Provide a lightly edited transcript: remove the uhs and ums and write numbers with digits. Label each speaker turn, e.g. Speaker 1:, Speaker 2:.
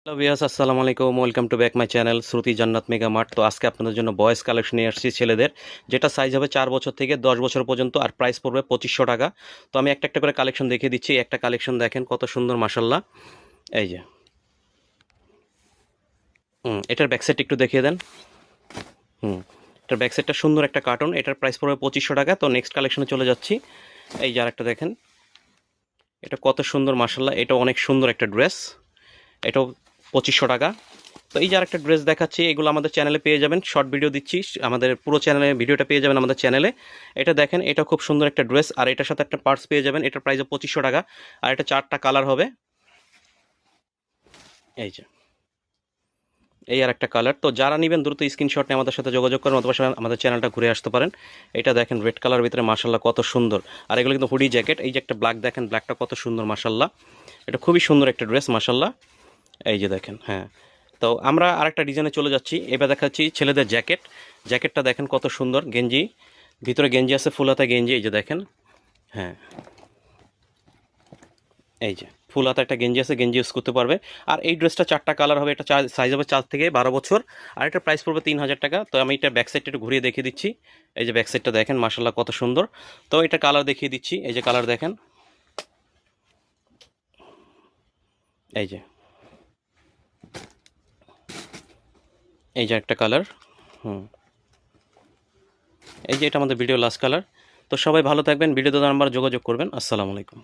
Speaker 1: Hello viewers, আসসালামু আলাইকুম। Welcome to back my channel Shruti Jannat mega mart. তো আজকে আপনাদের জন্য বয়েজ কালেকশন নিয়ে আসছি ছেলেদের, যেটা সাইজ হবে 4 বছর থেকে 10 বছর পর্যন্ত, আর প্রাইস পড়বে 2500 টাকা। তো আমি একটা একটা করে কালেকশন দেখিয়ে দিচ্ছি। একটা কালেকশন দেখেন কত সুন্দর, মাশাল্লাহ। এই যে এটার ব্যাকসাইড একটু দেখিয়ে দেন। হুম এটার ব্যাকসাইডটা সুন্দর একটা কার্টুন, এটার প্রাইস পড়বে 2500 টাকা। তো নেক্সট কালেকশনে চলে যাচ্ছি। এই যে আরেকটা দেখেন, এটা কত সুন্দর, মাশাল্লাহ। এটা অনেক সুন্দর একটা ড্রেস, এটাও 2500 টাকা। তো এই যে আরেকটা ড্রেস দেখাচ্ছি, এগুলো আমাদের চ্যানেলে পেয়ে যাবেন। শর্ট ভিডিও দিচ্ছি, আমাদের পুরো চ্যানেলে ভিডিওটা পেয়ে যাবেন আমাদের চ্যানেলে। এটা দেখেন, এটা খুব সুন্দর একটা ড্রেস, আর এটার সাথে একটা পার্স পেয়ে যাবেন। এটার প্রাইস 2500 টাকা, আর এটা 4টা কালার হবে। এই যে এই আর একটা কালার। তো যারা নেবেন দ্রুত স্ক্রিনশট নিয়ে আমাদের সাথে যোগাযোগ করেন, অথবা আমাদের চ্যানেলটা ঘুরে আসতে পারেন। এটা দেখেন রেড কালার ভিতরে, মাশাল্লাহ কত সুন্দর। আর এগুলো কিন্তু হুডি জ্যাকেট। এই যে একটা ব্ল্যাক দেখেন, ব্ল্যাকটা কত সুন্দর, মাশাল্লাহ। এটা খুবই সুন্দর একটা ড্রেস, মাশাল্লাহ। এই যে দেখেন, হ্যাঁ। তো আমরা আরেকটা ডিজাইনে চলে যাচ্ছি। এবার দেখাচ্ছি ছেলেদের জ্যাকেট। জ্যাকেটটা দেখেন কত সুন্দর, গেঞ্জি, ভিতরে গেঞ্জি আছে, ফুল হাতা গেঞ্জি। এই যে দেখেন, হ্যাঁ, এই যে ফুল হাতা একটা গেঞ্জি আছে, গেঞ্জি ইউজ করতে পারবে। আর এই ড্রেসটা 4টা কালার হবে। এটা সাইজ হবে 4 থেকে 12 বছর, আর এটা প্রাইস পড়বে 3000 টাকা। তো আমি এটা ব্যাক সাইডটা একটু ঘুরিয়ে দেখিয়ে দিচ্ছি। এই যে ব্যাক সাইডটা দেখেন, মার্শাল্লাহ কত সুন্দর। তো এটা কালার দেখিয়ে দিচ্ছি। এই যে কালার দেখেন, এই যে এই যে একটা কালার। হুম এই যে এটা আমাদের ভিডিও লাস্ট কালার। তো সবাই ভালো থাকবেন, ভিডিওতে নাম্বার যোগাযোগ করবেন। আসসালামু আলাইকুম।